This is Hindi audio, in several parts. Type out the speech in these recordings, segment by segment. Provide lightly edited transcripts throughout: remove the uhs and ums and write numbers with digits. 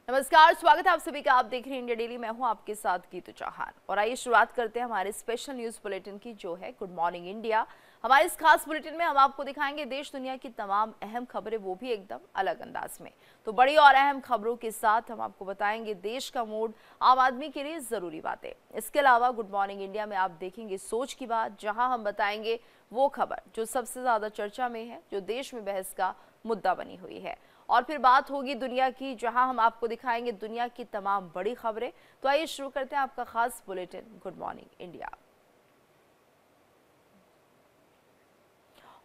नमस्कार, स्वागत है आप सभी का। आप देख रहे हैं इंडिया डेली। मैं हूं आपके साथ गीतू चौहान और आइए शुरुआत करते हैं हमारे स्पेशल न्यूज बुलेटिन की, जो है गुड मॉर्निंग इंडिया। हमारे इस खास बुलेटिन में हम आपको दिखाएंगे देश दुनिया की तमाम अहम खबरें, वो भी एकदम अलग अंदाज में। तो बड़ी और अहम खबरों के साथ हम आपको बताएंगे देश का मूड, आम आदमी के लिए जरूरी बातें। इसके अलावा गुड मॉर्निंग इंडिया में आप देखेंगे सोच की बात, जहां हम बताएंगे वो खबर जो सबसे ज्यादा चर्चा में है, जो देश में बहस का मुद्दा बनी हुई है। और फिर बात होगी दुनिया की, जहां हम आपको दिखाएंगे दुनिया की तमाम बड़ी खबरें। तो आइए शुरू करते हैं आपका खास बुलेटिन गुड मॉर्निंग इंडिया।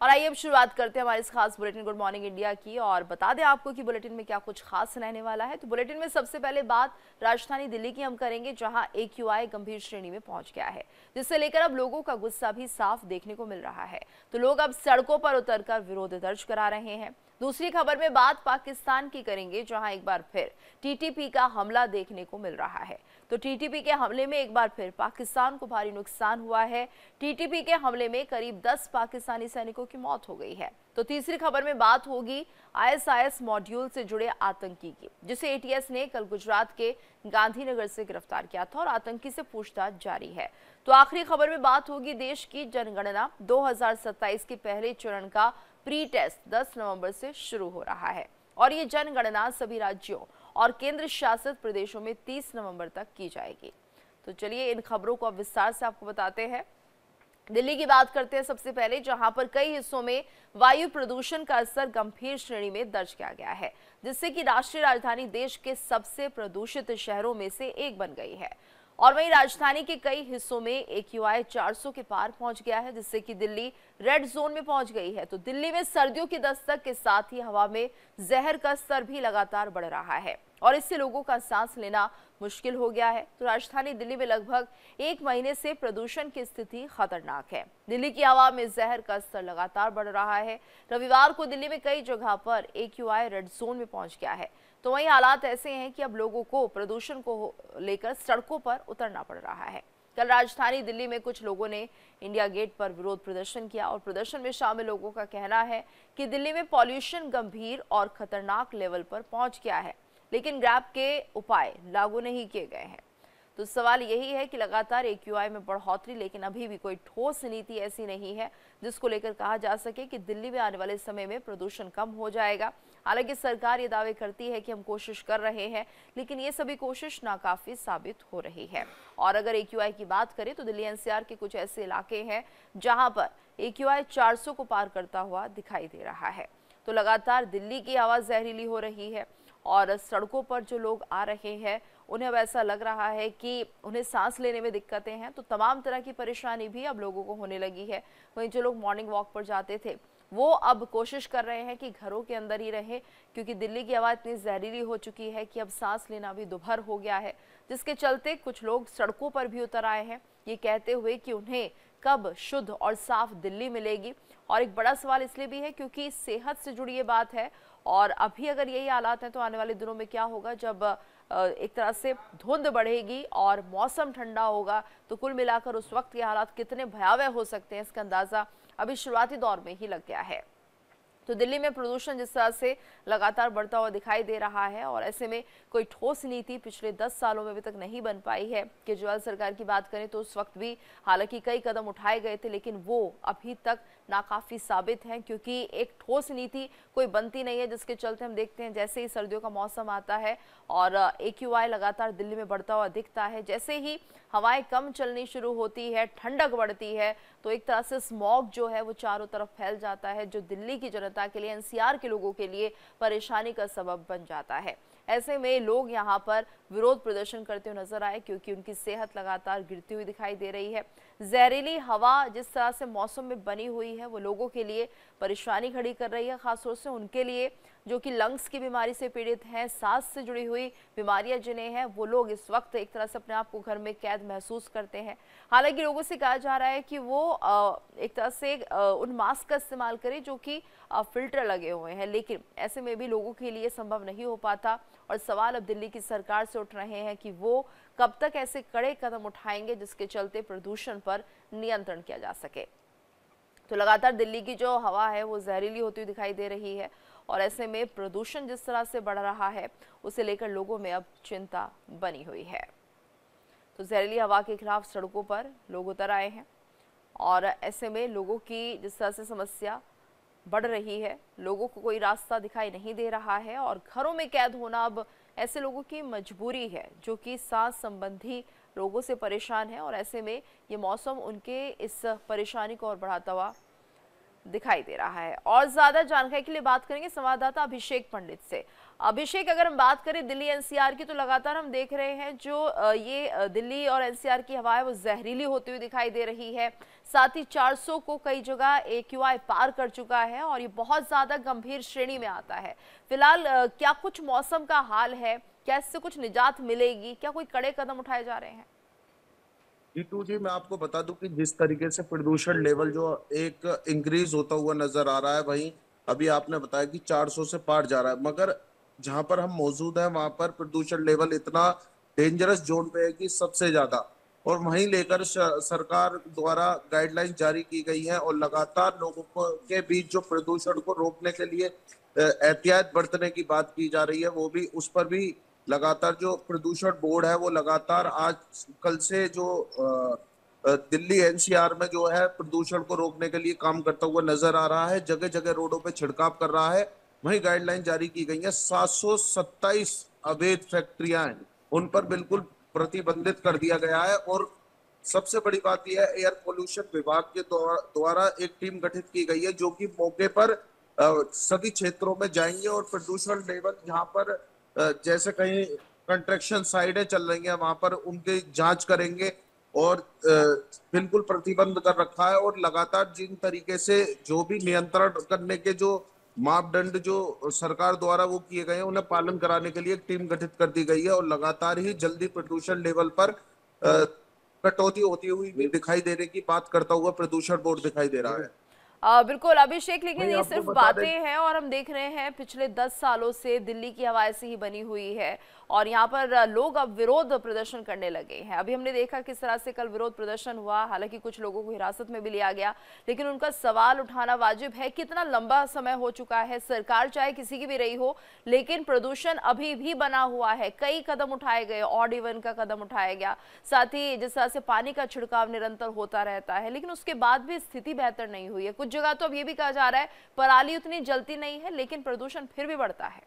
और आइए अब शुरुआत करते हैं हमारे इस खास बुलेटिन गुड मॉर्निंग इंडिया की, और बता दें आपको कि बुलेटिन में क्या कुछ खास रहने वाला है। तो बुलेटिन में सबसे पहले बात राजधानी दिल्ली की हम करेंगे, जहां AQI गंभीर श्रेणी में पहुंच गया है, जिससे लेकर अब लोगों का गुस्सा भी साफ देखने को मिल रहा है। तो लोग अब सड़कों पर उतरकर विरोध दर्ज करा रहे हैं। दूसरी खबर में बात पाकिस्तान की करेंगे, जहां एक बार फिर TTP का हमला देखने को मिल रहा है। तो TTP के हमले में एक बार फिर पाकिस्तान को भारी नुकसान हुआ है। TTP के हमले में करीब 10 पाकिस्तानी सैनिकों की मौत हो गई है। तो तीसरी खबर में बात होगी ISIS मॉड्यूल से जुड़े आतंकी की, जिसे ATS ने कल गुजरात के गांधीनगर से गिरफ्तार किया था और आतंकी से पूछताछ जारी है। तो आखिरी खबर में बात होगी देश की जनगणना 2027 के पहले चरण का प्री टेस्ट 10 नवंबर से शुरू हो रहा है, और ये जनगणना सभी राज्यों और केंद्र शासित प्रदेशों में 30 नवंबर तक की जाएगी। तो चलिए इन खबरों को अब विस्तार से आपको बताते हैं। दिल्ली की बात करते हैं सबसे पहले, जहां पर कई हिस्सों में वायु प्रदूषण का स्तर गंभीर श्रेणी में दर्ज किया गया है, जिससे कि राष्ट्रीय राजधानी देश के सबसे प्रदूषित शहरों में से एक बन गई है। और वहीं राजधानी के कई हिस्सों में AQI 400 के पार पहुंच गया है, जिससे कि दिल्ली रेड जोन में पहुंच गई है। तो दिल्ली में सर्दियों की दस्तक के साथ ही हवा में जहर का स्तर भी लगातार बढ़ रहा है और इससे लोगों का सांस लेना मुश्किल हो गया है। तो राजधानी दिल्ली में लगभग 1 महीने से प्रदूषण की स्थिति खतरनाक है। दिल्ली की हवा में जहर का स्तर लगातार बढ़ रहा है। रविवार को दिल्ली में कई जगह पर AQI रेड जोन में पहुंच गया है। तो वहीं हालात ऐसे हैं कि अब लोगों को प्रदूषण को लेकर सड़कों पर उतरना पड़ रहा है। कल राजधानी दिल्ली में कुछ लोगों ने इंडिया गेट पर विरोध प्रदर्शन किया और प्रदर्शन में शामिल लोगों का कहना है कि दिल्ली में पॉल्यूशन गंभीर और खतरनाक लेवल पर पहुंच गया है, लेकिन ग्रैब के उपाय लागू नहीं किए गए हैं। तो सवाल यही है कि लगातार AQI में बढ़ोतरी, लेकिन अभी भी कोई ठोस नीति ऐसी नहीं है जिसको लेकर कहा जा सके कि दिल्ली में आने वाले समय में प्रदूषण कम हो जाएगा। हालांकि सरकार ये दावे करती है कि हम कोशिश कर रहे हैं, लेकिन ये सभी कोशिश नाकाफी साबित हो रही है। और अगर AQI की बात करें तो दिल्ली NCR के कुछ ऐसे इलाके हैं जहां पर AQI 400 को पार करता हुआ दिखाई दे रहा है। तो लगातार दिल्ली की हवा जहरीली हो रही है और सड़कों पर जो लोग आ रहे हैं उन्हें अब ऐसा लग रहा है कि उन्हें सांस लेने में दिक्कतें हैं। तो तमाम तरह की परेशानी भी अब लोगों को होने लगी है। वहीं जो लोग मॉर्निंग वॉक पर जाते थे वो अब कोशिश कर रहे हैं कि घरों के अंदर ही रहें, क्योंकि दिल्ली की हवा इतनी जहरीली हो चुकी है कि अब सांस लेना भी दुभर हो गया है, जिसके चलते कुछ लोग सड़कों पर भी उतर आए हैं, ये कहते हुए कि उन्हें कब शुद्ध और साफ दिल्ली मिलेगी। और एक बड़ा सवाल इसलिए भी है क्योंकि सेहत से जुड़ी ये बात है, और अभी अगर यही हालात हैं तो आने वाले दिनों में क्या होगा, जब एक तरह से धुंध बढ़ेगी और मौसम ठंडा होगा, तो कुल मिलाकर उस वक्त के हालात कितने भयावह हो सकते हैं, इसका अंदाजा अभी शुरुआती दौर में ही लग गया है। तो दिल्ली में प्रदूषण जिस तरह से लगातार बढ़ता हुआ दिखाई दे रहा है, और ऐसे में कोई ठोस नीति पिछले 10 सालों में अभी तक नहीं बन पाई है। केजरीवाल सरकार की बात करें तो उस वक्त भी हालांकि कई कदम उठाए गए थे, लेकिन वो अभी तक नाकाफी साबित हैं, क्योंकि एक ठोस नीति कोई बनती नहीं है, जिसके चलते हम देखते हैं जैसे ही सर्दियों का मौसम आता है और AQI लगातार दिल्ली में बढ़ता हुआ दिखता है, जैसे ही हवाएं कम चलनी शुरू होती है, ठंडक बढ़ती है, तो एक तरह से स्मॉग जो है वो चारों तरफ फैल जाता है, जो दिल्ली की जनता के लिए, NCR के लोगों के लिए परेशानी का सबब बन जाता है। ऐसे में लोग यहाँ पर विरोध प्रदर्शन करते हुए नजर आए, क्योंकि उनकी सेहत लगातार गिरती हुई दिखाई दे रही है। जहरीली हवा जिस तरह से मौसम में बनी हुई है वो लोगों के लिए परेशानी खड़ी कर रही है, खासतौर से उनके लिए जो कि लंग्स की बीमारी से पीड़ित हैं, सांस से जुड़ी हुई बीमारियां जिन्हें हैं, वो लोग इस वक्त एक तरह से अपने आप को घर में कैद महसूस करते हैं। हालांकि लोगों से कहा जा रहा है कि वो एक तरह से उन मास्क का इस्तेमाल करें जो कि फिल्टर लगे हुए हैं, लेकिन ऐसे में भी लोगों के लिए संभव नहीं हो पाता। और सवाल अब दिल्ली की सरकार से उठ रहे हैं कि वो कब तक ऐसे कड़े कदम उठाएंगे जिसके चलते प्रदूषण पर नियंत्रण किया जा सके। तो लगातार दिल्ली की जो हवा है वो जहरीली होती हुई दिखाई दे रही है, और ऐसे में प्रदूषण जिस तरह से बढ़ रहा है उसे लेकर लोगों में अब चिंता बनी हुई है। तो जहरीली हवा के खिलाफ सड़कों पर लोग उतर आए हैं और ऐसे में लोगों की जिस तरह से समस्या बढ़ रही है, लोगों को कोई रास्ता दिखाई नहीं दे रहा है और घरों में कैद होना अब ऐसे लोगों की मजबूरी है जो कि सांस संबंधी रोगों से परेशान है और ऐसे में ये मौसम उनके इस परेशानी को और बढ़ाता हुआ दिखाई दे रहा है। और ज्यादा जानकारी के लिए बात करेंगे संवाददाता अभिषेक पंडित से। अभिषेक, अगर हम बात करें दिल्ली एनसीआर की तो लगातार हम देख रहे हैं जो ये दिल्ली और एनसीआर की हवा है वो जहरीली होती हुई दिखाई दे रही है। साथ ही 400 को कई जगह AQI पार कर चुका है और ये बहुत ज्यादा गंभीर श्रेणी में आता है। फिलहाल क्या कुछ मौसम का हाल है, क्या इससे कुछ निजात मिलेगी, क्या कोई कड़े कदम उठाए जा रहे हैं? जीतू जी, मैं आपको बता दूं कि जिस तरीके से प्रदूषण लेवल जो एक इंक्रीज होता हुआ नजर आ रहा है, वहीं अभी आपने बताया कि 400 से पार जा रहा है, मगर जहां पर हम मौजूद हैं वहां पर प्रदूषण लेवल इतना डेंजरस जोन पे है कि सबसे ज्यादा। और वहीं लेकर सरकार द्वारा गाइडलाइन जारी की गई है और लगातार लोगों को के बीच जो प्रदूषण को रोकने के लिए एहतियात बरतने की बात की जा रही है, वो भी उस पर भी लगातार जो प्रदूषण बोर्ड है वो लगातार आज कल से जो दिल्ली एनसीआर में जो है प्रदूषण को रोकने के लिए काम करता हुआ नजर आ रहा है, जगह जगह रोडों पे छिड़काव कर रहा है। वहीं गाइडलाइन जारी की गई है, 727 अवैध फैक्ट्रियां हैं, उन पर बिल्कुल प्रतिबंधित कर दिया गया है। और सबसे बड़ी बात यह है, एयर पोल्यूशन विभाग के द्वारा एक टीम गठित की गई है जो कि मौके पर सभी क्षेत्रों में जाएंगे और प्रदूषण लेवल जहां पर जैसे कहीं कंस्ट्रक्शन साइडें चल रही हैं वहां पर उनकी जांच करेंगे। और बिल्कुल प्रतिबंध कर रखा है और लगातार जिन तरीके से जो भी नियंत्रण करने के जो मापदंड जो सरकार द्वारा वो किए गए हैं उन्हें पालन कराने के लिए एक टीम गठित कर दी गई है और लगातार ही जल्दी प्रदूषण लेवल पर कटौती होती हुई भी दिखाई देने की बात करता हुआ प्रदूषण बोर्ड दिखाई दे रहा है। बिल्कुल अभिषेक, लेकिन वही ये आपको सिर्फ बता बातें दें। हैं और हम देख रहे हैं पिछले 10 सालों से दिल्ली की हवा ऐसी ही बनी हुई है और यहाँ पर लोग अब विरोध प्रदर्शन करने लगे हैं। अभी हमने देखा किस तरह से कल विरोध प्रदर्शन हुआ, हालांकि कुछ लोगों को हिरासत में भी लिया गया, लेकिन उनका सवाल उठाना वाजिब है। कितना लंबा समय हो चुका है, सरकार चाहे किसी की भी रही हो, लेकिन प्रदूषण अभी भी बना हुआ है। कई कदम उठाए गए, ऑड इवन का कदम उठाया गया, साथ ही जिस तरह से पानी का छिड़काव निरंतर होता रहता है, लेकिन उसके बाद भी स्थिति बेहतर नहीं हुई है। कुछ जगह तो अब ये भी कहा जा रहा है पराली उतनी जलती नहीं है लेकिन प्रदूषण फिर भी बढ़ता है।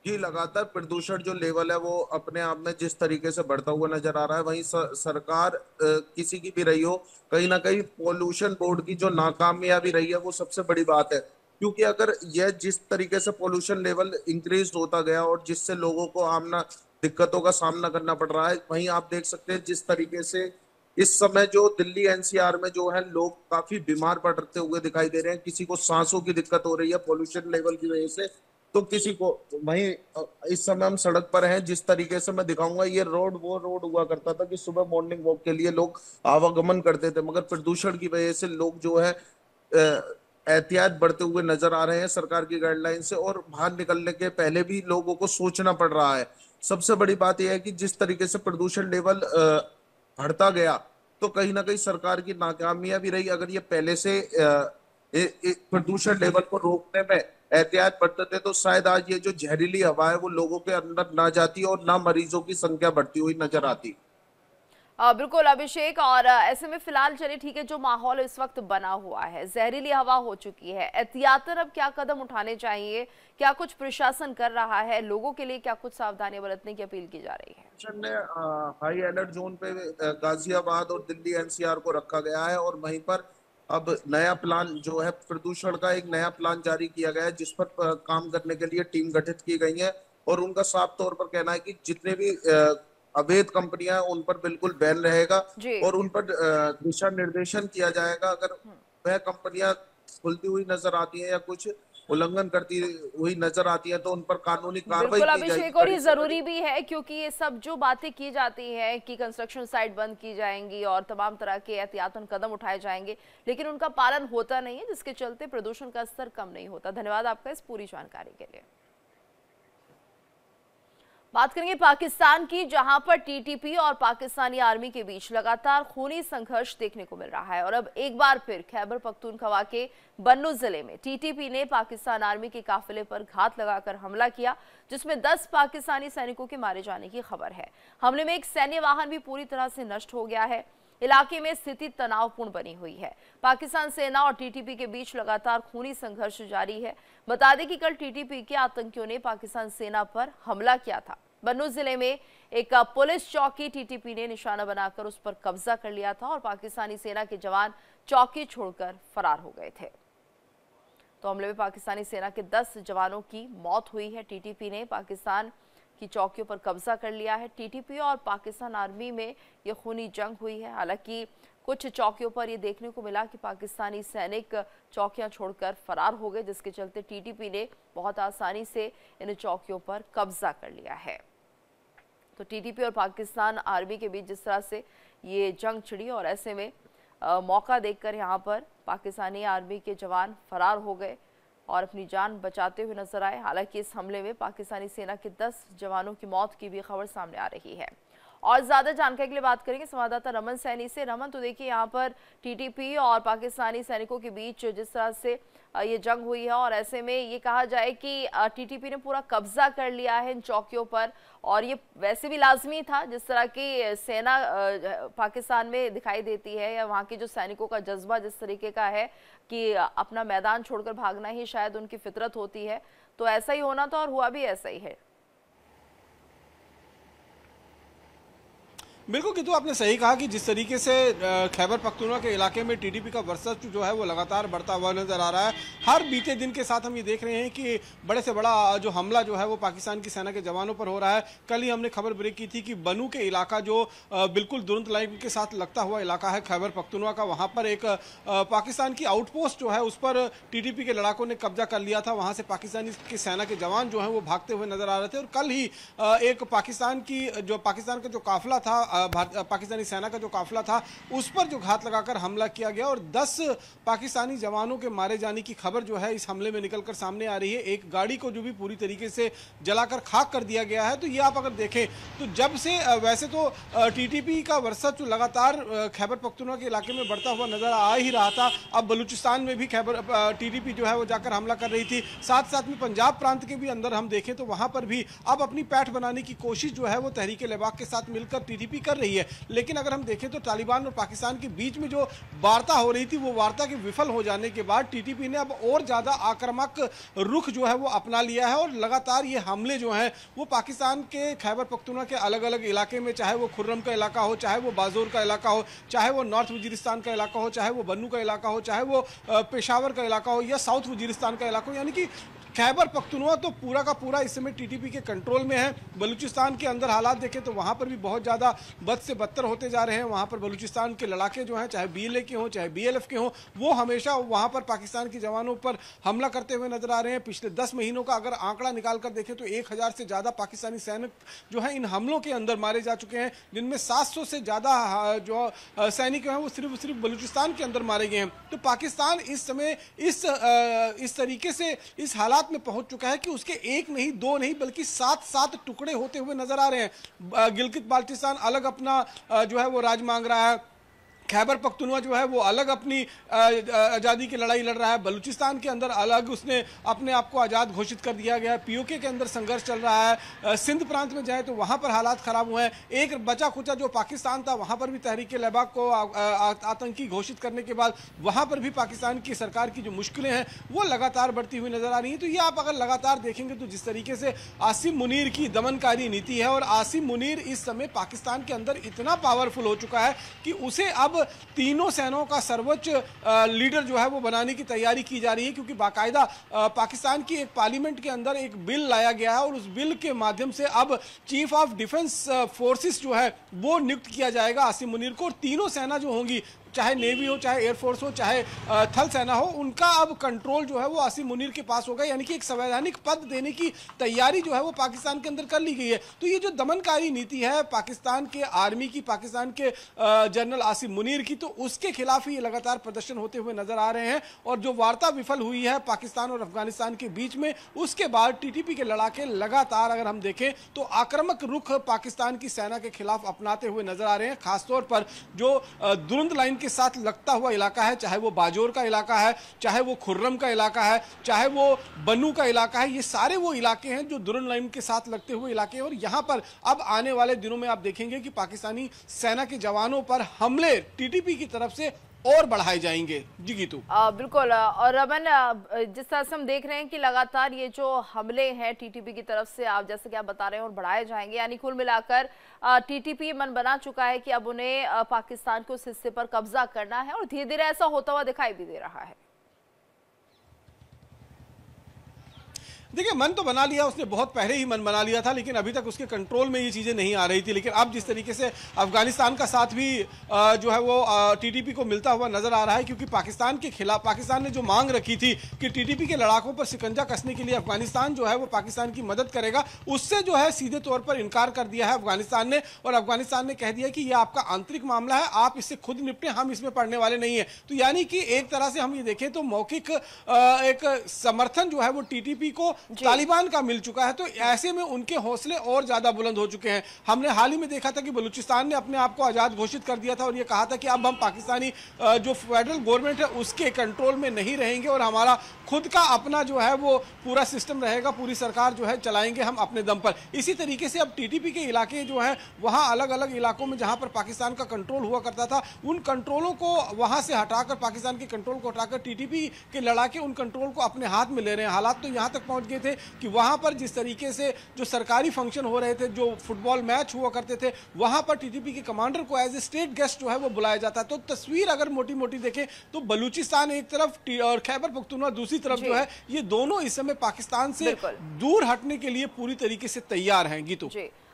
जी, लगातार प्रदूषण जो लेवल है वो अपने आप में जिस तरीके से बढ़ता हुआ नजर आ रहा है, वहीं सरकार किसी की भी रही हो, कहीं ना कहीं पोल्यूशन बोर्ड की जो नाकामयाबी रही है वो सबसे बड़ी बात है। क्योंकि अगर यह जिस तरीके से पोल्यूशन लेवल इंक्रीज होता गया और जिससे लोगों को आमना दिक्कतों का सामना करना पड़ रहा है, वहीं आप देख सकते हैं जिस तरीके से इस समय जो दिल्ली एनसीआर में जो है लोग काफी बीमार पड़ते हुए दिखाई दे रहे हैं, किसी को सांसों की दिक्कत हो रही है पोल्यूशन लेवल की वजह से, तो किसी को वहीं इस समय हम सड़क पर हैं, जिस तरीके से मैं दिखाऊंगा, ये रोड वो रोड हुआ करता था कि सुबह मॉर्निंग वॉक के लिए लोग आवागमन करते थे, मगर प्रदूषण की वजह से लोग जो है एहतियात बढ़ते हुए नजर आ रहे हैं सरकार की गाइडलाइन से, और बाहर निकलने के पहले भी लोगों को सोचना पड़ रहा है। सबसे बड़ी बात यह है कि जिस तरीके से प्रदूषण लेवल बढ़ता गया, तो कहीं ना कहीं सरकार की नाकामियां भी रही। अगर ये पहले से प्रदूषण लेवल को रोकने में एहतियात बरतते तो शायद आज ये जो जहरीली हवा है वो लोगों के अंदर ना जाती और ना मरीजों की संख्या बढ़ती हुई नजर आती। बिल्कुल अभिषेक, और ऐसे में फिलहाल चलिए ठीक है, जो माहौल इस वक्त बना हुआ है, जहरीली हवा हो चुकी है, एहतियातन अब क्या कदम उठाने चाहिए, क्या कुछ प्रशासन कर रहा है, लोगों के लिए क्या कुछ सावधानी बरतने की अपील की जा रही है? प्रशासन ने हाई अलर्ट जोन पे गाजियाबाद और दिल्ली एनसीआर को रखा गया है और वहीं पर अब नया प्लान जो है प्रदूषण का एक नया प्लान जारी किया गया है, जिस पर काम करने के लिए टीम गठित की गई है। और उनका साफ तौर पर कहना है कि जितने भी अवैध कंपनियां हैं उन पर बिल्कुल बैन रहेगा जी। और उन पर दिशा निर्देशन किया जाएगा। अगर वह कंपनियां खुलती हुई नजर आती हैं या कुछ उल्लंघन करती हुई नजर आती है तो उन पर कानूनी कार्रवाई बिल्कुल की जाएगी, अभिषेक, और कड़ी ये से कड़ी। जरूरी भी है क्योंकि ये सब जो बातें की जाती हैं कि कंस्ट्रक्शन साइट बंद की जाएंगी और तमाम तरह के एहतियातन कदम उठाए जाएंगे, लेकिन उनका पालन होता नहीं है, जिसके चलते प्रदूषण का स्तर कम नहीं होता। धन्यवाद आपका इस पूरी जानकारी के लिए। बात करेंगे पाकिस्तान की, जहां पर टीटीपी और पाकिस्तानी आर्मी के बीच लगातार खूनी संघर्ष देखने को मिल रहा है। और अब एक बार फिर खैबर पख्तूनख्वा के बन्नू जिले में टीटीपी ने पाकिस्तान आर्मी के काफिले पर घात लगाकर हमला किया, जिसमें 10 पाकिस्तानी सैनिकों के मारे जाने की खबर है। हमले में एक सैन्य वाहन भी पूरी तरह से नष्ट हो गया है। इलाके में स्थिति तनावपूर्ण बनी हुई है। पाकिस्तान सेना और टीटीपी के बीच लगातार खूनी संघर्ष जारी है। बता दें कि कल टीटीपी के आतंकियों ने पाकिस्तान सेना पर हमला किया था। बन्नू जिले में एक पुलिस चौकी टीटीपी ने निशाना बनाकर उस पर कब्जा कर लिया था और पाकिस्तानी सेना के जवान चौकी छोड़कर फरार हो गए थे। तो हमले में पाकिस्तानी सेना के 10 जवानों की मौत हुई है। टीटीपी ने पाकिस्तान की चौकियों पर कब्जा कर लिया है। टीटीपी और पाकिस्तान आर्मी में ये खूनी जंग हुई है। हालांकि कुछ चौकियों पर ये देखने को मिला कि पाकिस्तानी सैनिक चौकियां छोड़कर फरार हो गए, जिसके चलते टीटीपी ने बहुत आसानी से इन चौकियों पर कब्जा कर लिया है। तो टीटीपी और पाकिस्तान आर्मी के बीच जिस तरह से ये जंग छिड़ी और ऐसे में मौका देखकर यहाँ पर पाकिस्तानी आर्मी के जवान फरार हो गए और अपनी जान बचाते हुए नजर आए। हालांकि इस हमले में पाकिस्तानी सेना के 10 जवानों की मौत की भी खबर सामने आ रही है। और ज्यादा जानकारी के लिए बात करेंगे संवाददाता रमन सैनी से। रमन, तो देखिए यहाँ पर टीटीपी और पाकिस्तानी सैनिकों के बीच जिस तरह से ये जंग हुई है और ऐसे में ये कहा जाए कि टीटीपी ने पूरा कब्जा कर लिया है इन चौकियों पर, और ये वैसे भी लाजमी था जिस तरह की सेना पाकिस्तान में दिखाई देती है, या वहाँ के जो सैनिकों का जज्बा जिस तरीके का है कि अपना मैदान छोड़कर भागना ही शायद उनकी फितरत होती है, तो ऐसा ही होना था और हुआ भी ऐसा ही है। बिल्कुल किंतु आपने सही कहा कि जिस तरीके से खैबर पख्तूनख्वा के इलाके में टीटीपी का वर्चस्व जो है वो लगातार बढ़ता हुआ नजर आ रहा है। हर बीते दिन के साथ हम ये देख रहे हैं कि बड़े से बड़ा जो हमला जो है वो पाकिस्तान की सेना के जवानों पर हो रहा है। कल ही हमने खबर ब्रेक की थी कि बनू के इलाका जो बिल्कुल दुरंत लाइन के साथ लगता हुआ इलाका है खैबर पख्तूनख्वा का, वहाँ पर एक पाकिस्तान की आउटपोस्ट जो है उस पर टीटीपी के लड़ाकों ने कब्जा कर लिया था। वहाँ से पाकिस्तानी की सेना के जवान जो है वो भागते हुए नजर आ रहे थे। और कल ही एक पाकिस्तान का जो काफिला था, पाकिस्तानी सेना का जो काफिला था, उस पर जो घात लगाकर हमला किया गया और 10 पाकिस्तानी जवानों के मारे जाने की खबर जो है इस हमले में निकलकर सामने आ रही है। एक गाड़ी को जो भी पूरी तरीके से जलाकर खाक कर दिया गया है। तो ये आप अगर देखें तो जब से वैसे तो टीटीपी का वर्चस्व लगातार खैबर पख्तूनख्वा के इलाके में बढ़ता हुआ नजर आ ही रहा था। अब बलूचिस्तान में भी टीटीपी जो है वो जाकर हमला कर रही थी। साथ साथ में पंजाब प्रांत के भी अंदर हम देखें तो वहां पर भी अब अपनी पैठ बनाने की कोशिश जो है वो तहरीक-ए-लिबाक के साथ मिलकर टीटीपी कर रही है। लेकिन अगर हम देखें तो तालिबान और पाकिस्तान के बीच में जो वार्ता हो रही थी, वो वार्ता के विफल हो जाने के बाद टीटीपी ने अब और ज्यादा आक्रामक रुख जो है वो अपना लिया है और लगातार ये हमले जो हैं वो पाकिस्तान के खैबर पख्तूनख्वा के अलग अलग इलाके में, चाहे वो खुर्रम का इलाका हो, चाहे वो बाजोर का इलाका हो, चाहे वो नॉर्थ वजीरिस्तान का इलाका हो, चाहे वो बन्नू का इलाका हो, चाहे वो पेशावर का इलाका हो या साउथ वजीरिस्तान का इलाका हो, यानी कि खैबर पख्तूनख्वा तो पूरा का पूरा इस समय टीटीपी के कंट्रोल में है। बलूचिस्तान के अंदर हालात देखें तो वहां पर भी बहुत ज़्यादा बद से बदतर होते जा रहे हैं। वहां पर बलूचिस्तान के लड़ाके जो हैं, चाहे बीएलए के हों चाहे बीएलएफ के हों, वो हमेशा वहां पर पाकिस्तान के जवानों पर हमला करते हुए नजर आ रहे हैं। पिछले 10 महीनों का अगर आंकड़ा निकाल कर देखें तो 1000 से ज़्यादा पाकिस्तानी सैनिक जो है इन हमलों के अंदर मारे जा चुके हैं, जिनमें 700 से ज़्यादा जो सैनिक हैं वो सिर्फ बलूचिस्तान के अंदर मारे गए हैं। तो पाकिस्तान इस समय इस तरीके से इस हालात में पहुंच चुका है कि उसके एक नहीं, दो नहीं, बल्कि 7 टुकड़े होते हुए नजर आ रहे हैं। गिलगित बाल्टिस्तान अलग अपना जो है वो राज मांग रहा है, खैबर पख्तूनख्वा जो है वो अलग अपनी आज़ादी की लड़ाई लड़ रहा है, बलूचिस्तान के अंदर अलग उसने अपने आप को आज़ाद घोषित कर दिया गया है, पीओके के अंदर संघर्ष चल रहा है। सिंध प्रांत में जाए तो वहाँ पर हालात ख़राब हुए हैं। एक बचा खुचा जो पाकिस्तान था वहाँ पर भी तहरीक-ए-लिबाक को आतंकी घोषित करने के बाद वहाँ पर भी पाकिस्तान की सरकार की जो मुश्किलें हैं वो लगातार बढ़ती हुई नज़र आ रही हैं। तो ये आप अगर लगातार देखेंगे तो जिस तरीके से आसिम मुनीर की दमनकारी नीति है, और आसिम मुनीर इस समय पाकिस्तान के अंदर इतना पावरफुल हो चुका है कि उसे अब तीनों सेनाओं का सर्वोच्च लीडर जो है वो बनाने की तैयारी की जा रही है, क्योंकि बाकायदा पाकिस्तान की एक पार्लियामेंट के अंदर एक बिल लाया गया है और उस बिल के माध्यम से अब चीफ ऑफ डिफेंस फोर्सेस जो है वो नियुक्त किया जाएगा आसिम मुनीर को। और तीनों सेना जो होंगी, चाहे नेवी हो, चाहे एयरफोर्स हो, चाहे थल सेना हो, उनका अब कंट्रोल जो है वो आसिम मुनीर के पास होगा, यानी कि एक संवैधानिक पद देने की तैयारी जो है वो पाकिस्तान के अंदर कर ली गई है। तो ये जो दमनकारी नीति है पाकिस्तान के आर्मी की, पाकिस्तान के जनरल आसिम मुनीर की, तो उसके खिलाफ ही ये लगातार प्रदर्शन होते हुए नजर आ रहे हैं। और जो वार्ता विफल हुई है पाकिस्तान और अफगानिस्तान के बीच में, उसके बाद टीटीपी के लड़ाके लगातार अगर हम देखें तो आक्रामक रुख पाकिस्तान की सेना के खिलाफ अपनाते हुए नजर आ रहे हैं। खासतौर पर जो दुरंद लाइन के साथ लगता हुआ इलाका है, चाहे वो बाजोर का इलाका है, चाहे वो खुर्रम का इलाका है, चाहे वो बन्नू का इलाका है, ये सारे वो इलाके हैं जो दुरंद लाइन के साथ लगते हुए इलाके हैं। और यहां पर अब आने वाले दिनों में आप देखेंगे कि पाकिस्तानी सेना के जवानों पर हमले टीटीपी की तरफ से और बढ़ाए जाएंगे। जी गीतू, बिल्कुल। और रमन, जिस तरह से हम देख रहे हैं कि लगातार ये जो हमले हैं टीटीपी की तरफ से, आप जैसे कि आप बता रहे हैं, और बढ़ाए जाएंगे, यानी कुल मिलाकर टीटीपी मन बना चुका है कि अब उन्हें पाकिस्तान के उस हिस्से पर कब्जा करना है, और धीरे धीरे ऐसा होता हुआ दिखाई भी दे रहा है। देखिए, मन तो बना लिया उसने, बहुत पहले ही मन बना लिया था, लेकिन अभी तक उसके कंट्रोल में ये चीज़ें नहीं आ रही थी। लेकिन अब जिस तरीके से अफगानिस्तान का साथ भी जो है वो टीटीपी को मिलता हुआ नजर आ रहा है, क्योंकि पाकिस्तान के खिलाफ पाकिस्तान ने जो मांग रखी थी कि टीटीपी के लड़ाकों पर शिकंजा कसने के लिए अफगानिस्तान जो है वो पाकिस्तान की मदद करेगा, उससे जो है सीधे तौर पर इनकार कर दिया है अफगानिस्तान ने। और अफगानिस्तान ने कह दिया कि यह आपका आंतरिक मामला है, आप इससे खुद निपटे, हम इसमें पड़ने वाले नहीं है। तो यानी कि एक तरह से हम ये देखें तो मौखिक एक समर्थन जो है वो टीटीपी को तालिबान का मिल चुका है। तो ऐसे में उनके हौसले और ज्यादा बुलंद हो चुके हैं। हमने हाल ही में देखा था कि बलूचिस्तान ने अपने आप को आजाद घोषित कर दिया था और यह कहा था कि अब हम पाकिस्तानी जो फेडरल गवर्नमेंट है उसके कंट्रोल में नहीं रहेंगे और हमारा खुद का अपना जो है वो पूरा सिस्टम रहेगा, पूरी सरकार जो है चलाएंगे हम अपने दम पर। इसी तरीके से अब टीटीपी के इलाके जो है वहां अलग अलग इलाकों में जहां पर पाकिस्तान का कंट्रोल हुआ करता था, उन कंट्रोलों को वहां से हटाकर, पाकिस्तान के कंट्रोल को हटाकर टीटीपी के लड़ाके उन कंट्रोल को अपने हाथ में ले रहे हैं। हालात तो यहां तक पहुंच गए थे कि वहां पर जिस तरीके से जो सरकारी फंक्शन हो रहे थे, जो फुटबॉल मैच हुआ करते थे, वहां पर टीटीपी के कमांडर को एज ए स्टेट गेस्ट जो है वो बुलाया जाता है। तो तस्वीर अगर मोटी मोटी देखें तो बलूचिस्तान एक तरफ और खैबर पख्तूनख्वा दूसरी तरफ जो है, ये दोनों इस समय पाकिस्तान से दूर हटने के लिए पूरी तरीके से तैयार हैं। गीतू,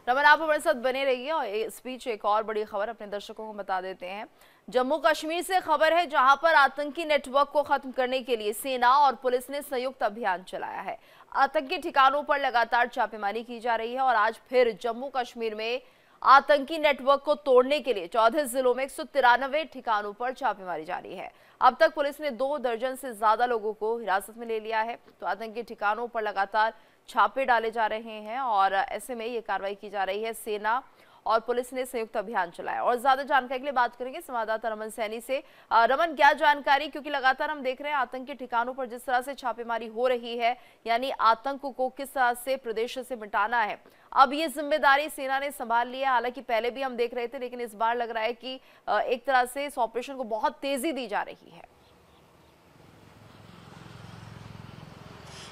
रमन, आप हमारे साथ बने रहिए और इस बीच एक और बड़ी खबर अपने दर्शकों को बता देते हैं। जम्मू कश्मीर से खबर है, जहां पर आतंकी नेटवर्क को खत्म करने के लिए सेना और पुलिस ने संयुक्त अभियान चलाया है। आतंकी ठिकानों पर लगातार छापेमारी की जा रही है और आज फिर जम्मू कश्मीर में आतंकी नेटवर्क को तोड़ने के लिए 14 जिलों में 193 ठिकानों पर छापेमारी जारी है। अब तक पुलिस ने 2 दर्जन से ज्यादा लोगों को हिरासत में ले लिया है। तो आतंकी ठिकानों पर लगातार छापे डाले जा रहे हैं और ऐसे में ये कार्रवाई की जा रही है। सेना और पुलिस ने संयुक्त अभियान चलाया। और ज्यादा जानकारी के लिए बात करेंगे संवाददाता रमन सैनी से। रमन, क्या जानकारी, क्योंकि लगातार हम देख रहे हैं आतंकी ठिकानों पर जिस तरह से छापेमारी हो रही है, यानी आतंक को किस तरह से प्रदेश से मिटाना है, अब ये जिम्मेदारी सेना ने संभाल ली है। हालांकि पहले भी हम देख रहे थे, लेकिन इस बार लग रहा है कि एक तरह से इस ऑपरेशन को बहुत तेजी दी जा रही है।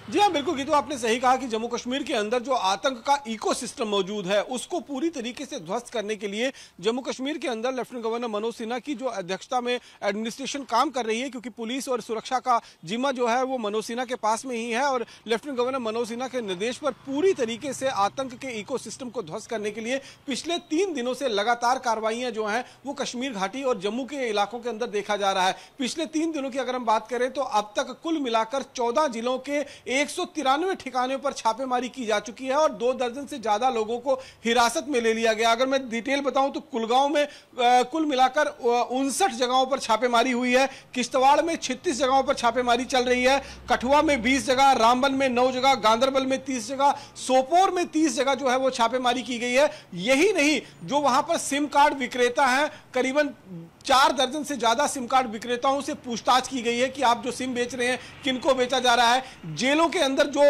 जी हाँ, बिल्कुल गीतू, आपने सही कहा कि जम्मू कश्मीर के अंदर जो आतंक का इकोसिस्टम मौजूद है उसको पूरी तरीके से ध्वस्त करने के लिए जम्मू कश्मीर के अंदर लेफ्टिनेंट गवर्नर मनोज सिन्हा की जो अध्यक्षता में एडमिनिस्ट्रेशन काम कर रही है, क्योंकि पुलिस और सुरक्षा का जिम्मा जो है वो मनोज सिन्हा के पास में ही है। और लेफ्टिनेंट गवर्नर मनोज सिन्हा के निर्देश पर पूरी तरीके से आतंक के इकोसिस्टम को ध्वस्त करने के लिए पिछले 3 दिनों से लगातार कार्रवाइयां जो हैं वो कश्मीर घाटी और जम्मू के इलाकों के अंदर देखा जा रहा है। पिछले 3 दिनों की अगर हम बात करें तो अब तक कुल मिलाकर 14 जिलों के 193 ठिकानों पर छापेमारी की जा चुकी है और 2 दर्जन से ज्यादा लोगों को हिरासत में ले लिया गया। अगर मैं डिटेल बताऊं तो कुलगांव में कुल मिलाकर 59 जगहों पर छापेमारी हुई है, किश्तवाड़ में 36 जगहों पर छापेमारी चल रही है, कठुआ में 20 जगह, रामबन में 9 जगह, गांदरबल में 30 जगह, सोपोर में 30 जगह जो है वो छापेमारी की गई है। यही नहीं, जो वहां पर सिम कार्ड विक्रेता हैं, करीबन 4 दर्जन से ज्यादा सिम कार्ड विक्रेताओं से पूछताछ की गई है कि आप जो सिम बेच रहे हैं किनको बेचा जा रहा है। जेलों के अंदर जो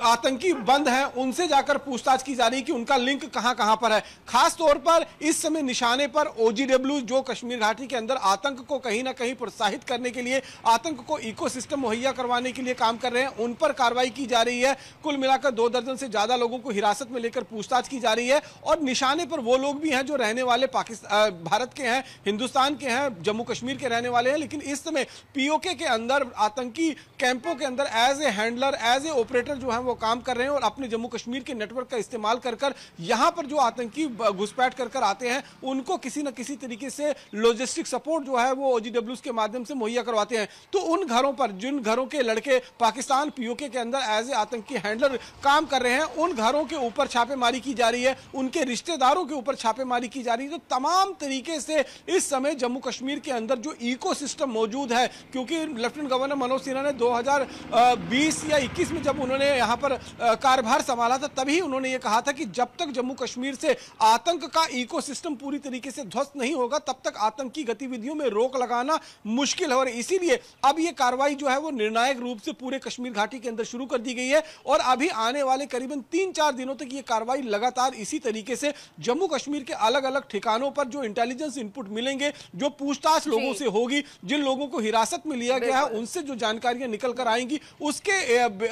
आतंकी बंद हैं उनसे जाकर पूछताछ की जा रही है कि उनका लिंक कहां पर है। खास तौर पर इस समय निशाने पर OGW जो कश्मीर घाटी के अंदर आतंक को कहीं ना कहीं प्रोत्साहित करने के लिए, आतंक को इकोसिस्टम मुहैया करवाने के लिए काम कर रहे हैं, उन पर कार्रवाई की जा रही है। कुल मिलाकर 2 दर्जन से ज्यादा लोगों को हिरासत में लेकर पूछताछ की जा रही है। और निशाने पर वो लोग भी हैं जो रहने वाले पाकिस्तान भारत के हैं, हिंदुस्तान के हैं, जम्मू कश्मीर के रहने वाले हैं, लेकिन इस समय POK के अंदर आतंकी कैंपों के अंदर एज ए हैंडलर अंदर एज ए ऑपरेटर जो है वो काम कर रहे हैं और अपने जम्मू कश्मीर के नेटवर्क का इस्तेमाल कर कर यहाँ पर जो आतंकी घुसपैठ कर कर आते हैं उनको किसी न किसी तरीके से लॉजिस्टिक सपोर्ट जो है वो OGWs के माध्यम से मुहैया करवाते हैं। तो उन घरों पर जिन घरों के लड़के पाकिस्तान POK के अंदर एज ए आतंकी हैंडलर काम कर रहे हैं उन घरों के ऊपर छापेमारी की जा रही है, उनके रिश्तेदारों के ऊपर छापेमारी की जा रही है। तो तमाम तरीके से इस समय जम्मू कश्मीर के अंदर जो इकोसिस्टम मौजूद है, क्योंकि लेफ्टिनेंट गवर्नर मनोज सिन्हा ने 2020 या 21 में जब उन्होंने यहां पर कार्यभार संभाला था तभी उन्होंने ये कहा था कि जब तक जम्मू कश्मीर से आतंक का इकोसिस्टम पूरी तरीके से ध्वस्त नहीं होगा तब तक आतंकी गतिविधियों में रोक लगाना मुश्किल है। और इसीलिए अब ये कार्रवाई जो है वो निर्णायक रूप से पूरे कश्मीर घाटी के अंदर शुरू कर दी गई है और अभी आने वाले करीबन 3-4 दिनों तक ये कार्रवाई लगातार इसी तरीके से जम्मू कश्मीर के अलग अलग ठिकानों पर जो इंटेलिजेंस इनपुट मिलेंगे, जो पूछताछ लोगों से होगी, जिन लोगों को हिरासत में लिया गया है उनसे जो जानकारियां निकल कर आएंगी उसके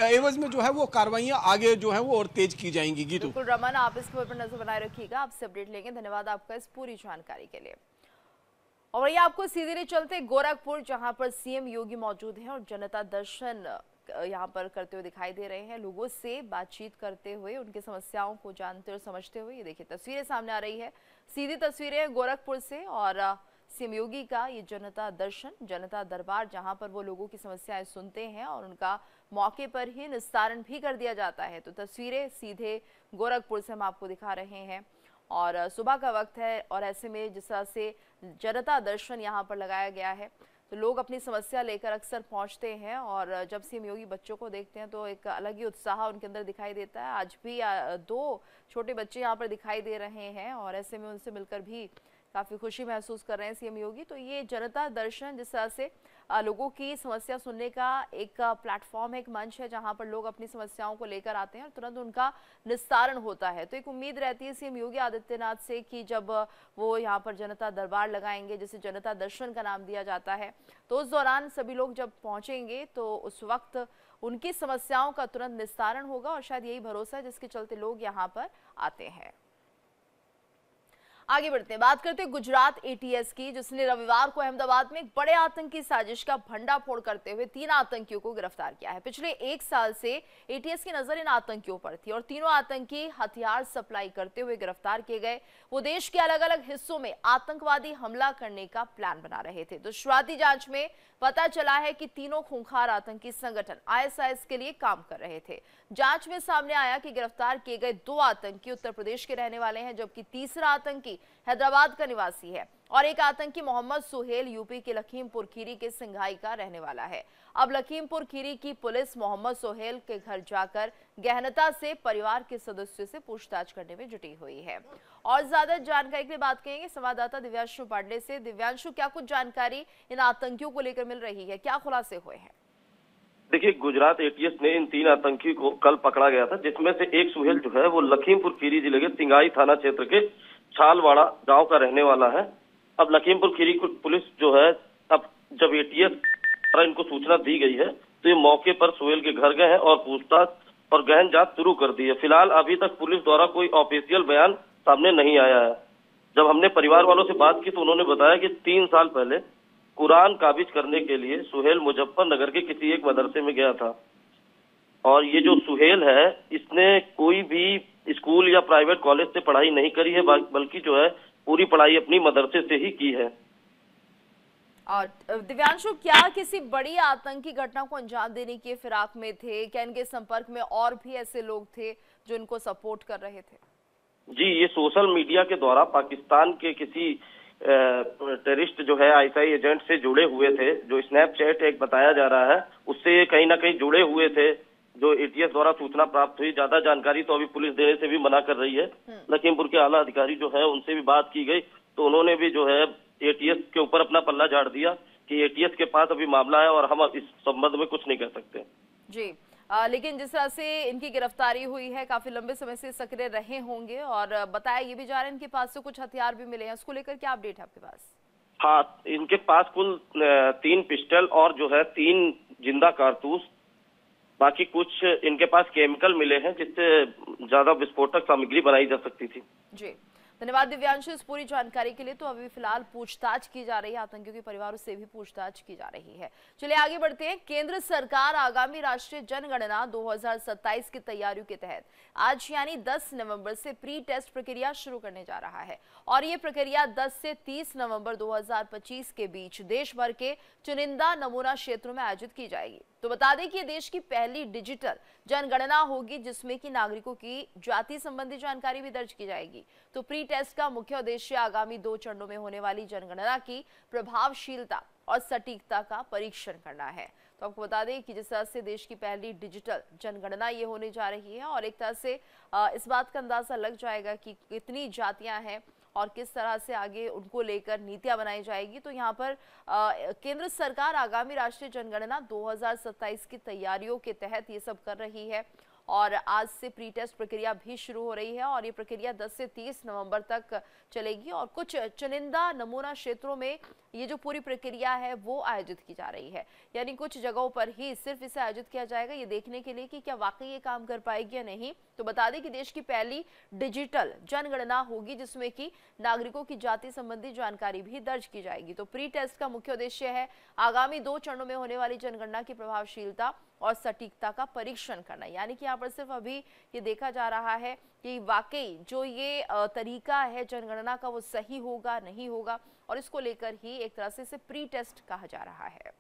एवज में जो है वो कार्रवाइयां आगे जो है वो और तेज की जाएंगी। गीतू, बिल्कुल रमन, आप इस खबर पर नजर बनाए रखिएगा, आपसे अपडेट लेंगे। धन्यवाद आपका इस पूरी जानकारी के लिए। और ये आपको सीधे ले चलते गोरखपुर, जहां पर CM योगी मौजूद हैं और जनता दर्शन यहाँ पर करते हुए दिखाई दे रहे हैं, लोगों से बातचीत करते हुए, उनकी समस्याओं को जानते और समझते हुए। ये देखिए तस्वीरें सामने आ रही है, सीधी तस्वीरें गोरखपुर से और CM योगी का ये जनता दर्शन, जनता दरबार, जहां पर वो लोगों की समस्याएं सुनते हैं और उनका मौके पर ही निस्तारण भी कर दिया जाता है। तो तस्वीरें सीधे गोरखपुर से हम आपको दिखा रहे हैं और सुबह का वक्त है और ऐसे में जिस तरह से जनता दर्शन यहाँ पर लगाया गया है तो लोग अपनी समस्या लेकर अक्सर पहुंचते हैं और जब CM योगी बच्चों को देखते हैं तो एक अलग ही उत्साह उनके अंदर दिखाई देता है। आज भी 2 छोटे बच्चे यहाँ पर दिखाई दे रहे हैं और ऐसे में उनसे मिलकर भी काफ़ी खुशी महसूस कर रहे हैं CM योगी। तो ये जनता दर्शन जिस तरह से लोगों की समस्या सुनने का एक प्लेटफॉर्म है, एक मंच है जहां पर लोग अपनी समस्याओं को लेकर आते हैं और तुरंत उनका निस्तारण होता है। तो एक उम्मीद रहती है CM योगी आदित्यनाथ से कि जब वो यहाँ पर जनता दरबार लगाएंगे, जिसे जनता दर्शन का नाम दिया जाता है, तो उस दौरान सभी लोग जब पहुंचेंगे तो उस वक्त उनकी समस्याओं का तुरंत निस्तारण होगा और शायद यही भरोसा है जिसके चलते लोग यहाँ पर आते हैं। आगे बढ़ते हैं, बात करते हैं गुजरात ATS की, जिसने रविवार को अहमदाबाद में एक बड़े आतंकी साजिश का भंडाफोड़ करते हुए 3 आतंकियों को गिरफ्तार किया है। पिछले 1 साल से ATS की नजर इन आतंकियों पर थी और तीनों आतंकी हथियार सप्लाई करते हुए गिरफ्तार किए गए। वो देश के अलग अलग हिस्सों में आतंकवादी हमला करने का प्लान बना रहे थे। तो शुरुआती जांच में पता चला है कि तीनों खूंखार आतंकी संगठन ISIS के लिए काम कर रहे थे। जांच में सामने आया कि गिरफ्तार किए गए 2 आतंकी उत्तर प्रदेश के रहने वाले हैं, जबकि तीसरा आतंकी हैदराबाद का निवासी है और एक आतंकी मोहम्मद सुहेल यूपी के लखीमपुर खीरी के सिंघाई का रहने वाला है। अब लखीमपुर खीरी की पुलिस मोहम्मद सुहेल के घर जाकर गहनता से परिवार के सदस्यों से पूछताछ करने में जुटी हुई है। और ज्यादा जानकारी के लिए बात करेंगे संवाददाता दिव्यांशु पांडे से। दिव्यांशु, क्या कुछ जानकारी इन आतंकियों को लेकर मिल रही है, क्या खुलासे हुए हैं? देखिए, गुजरात ATS ने इन 3 आतंकी को कल पकड़ा गया था, जिसमें से एक सुहेल जो है वो लखीमपुर खीरी जिले के सिंगाई थाना क्षेत्र के छालवाड़ा गांव का रहने वाला है। अब लखीमपुर खीरी को पुलिस जो है, अब जब ATS द्वारा इनको सूचना दी गई है तो ये मौके पर सुहेल के घर गए हैं और पूछताछ और गहन जांच शुरू कर दी है। फिलहाल अभी तक पुलिस द्वारा कोई ऑफिशियल बयान सामने नहीं आया है। जब हमने परिवार वालों से बात की तो उन्होंने बताया कि 3 साल पहले कुरान काबिज करने के लिए सुहेल मुजफ्फरनगर के किसी एक मदरसे में गया था और ये जो सुहेल है इसने कोई भी स्कूल या प्राइवेट कॉलेज से पढ़ाई नहीं करी है, बल्कि जो है पूरी पढ़ाई अपनी मदरसे से ही की है। और दिव्यांशु, क्या किसी बड़ी आतंकी घटना को अंजाम देने की फिराक में थे? क्या इनके संपर्क में और भी ऐसे लोग थे जो इनको सपोर्ट कर रहे थे? जी, ये सोशल मीडिया के द्वारा पाकिस्तान के किसी टेररिस्ट जो है ISI एजेंट से जुड़े हुए थे, जो स्नैपचैट एक बताया जा रहा है, उससे कहीं ना कहीं जुड़े हुए थे, जो ATS द्वारा सूचना प्राप्त हुई। ज्यादा जानकारी तो अभी पुलिस देने से भी मना कर रही है। लखीमपुर के आला अधिकारी जो है उनसे भी बात की गई तो उन्होंने भी जो है ATS के ऊपर अपना पल्ला झाड़ दिया कि ATS के पास अभी मामला है और हम इस संबंध में कुछ नहीं कर सकते। जी, लेकिन जिस तरह से इनकी गिरफ्तारी हुई है, काफी लंबे समय से सक्रिय रहे होंगे और बताया ये भी जा रहा है इनके पास से कुछ हथियार भी मिले हैं, उसको लेकर क्या अपडेट है आपके पास? हाँ, इनके पास कुल 3 पिस्टल और जो है 3 जिंदा कारतूस, बाकी कुछ इनके पास केमिकल मिले हैं जिससे ज्यादा विस्फोटक सामग्री बनाई जा सकती थी। जी, धन्यवाद दिव्यांशु इस पूरी जानकारी के लिए। तो अभी फिलहाल पूछताछ की जा रही है, आतंकियों के परिवारों से भी पूछताछ की जा रही है। चलिए आगे बढ़ते हैं। केंद्र सरकार आगामी राष्ट्रीय जनगणना 2027 की तैयारियों के तहत आज यानी 10 नवंबर से प्री टेस्ट प्रक्रिया शुरू करने जा रहा है और ये प्रक्रिया 10 से 30 नवंबर 2025 के बीच देश भर के चुनिंदा नमूना क्षेत्रों में आयोजित की जाएगी। तो बता दें कि देश की पहली डिजिटल जनगणना होगी जिसमें कि नागरिकों की जाति संबंधी जानकारी भी दर्ज की जाएगी। तो प्री टेस्ट का मुख्य उद्देश्य आगामी 2 चरणों में होने वाली जनगणना की प्रभावशीलता और सटीकता का परीक्षण करना है। तो आपको बता दें कि जिस तरह से देश की पहली डिजिटल जनगणना ये होने जा रही है और एक तरह से इस बात का अंदाजा लग जाएगा कि कितनी जातियां हैं और किस तरह से आगे उनको लेकर नीतियां बनाई जाएगी। तो यहाँ पर केंद्र सरकार आगामी राष्ट्रीय जनगणना 2027 की तैयारियों के तहत ये सब कर रही है और आज से प्री टेस्ट प्रक्रिया भी शुरू हो रही है और ये प्रक्रिया 10 से 30 नवंबर तक चलेगी और कुछ चुनिंदा नमूना क्षेत्रों में ये जो पूरी प्रक्रिया है वो आयोजित की जा रही है। यानी कुछ जगहों पर ही सिर्फ इसे आयोजित किया जाएगा ये देखने के लिए कि क्या वाकई ये काम कर पाएगी या नहीं। तो बता दें कि देश की पहली डिजिटल जनगणना होगी जिसमें कि नागरिकों की जाति संबंधी जानकारी भी दर्ज की जाएगी। तो प्री टेस्ट का मुख्य उद्देश्य है आगामी 2 चरणों में होने वाली जनगणना की प्रभावशीलता और सटीकता का परीक्षण करना। यानी कि यहाँ पर सिर्फ अभी ये देखा जा रहा है कि वाकई जो ये तरीका है जनगणना का वो सही होगा नहीं होगा और इसको लेकर ही एक तरह से इसे प्री टेस्ट कहा जा रहा है।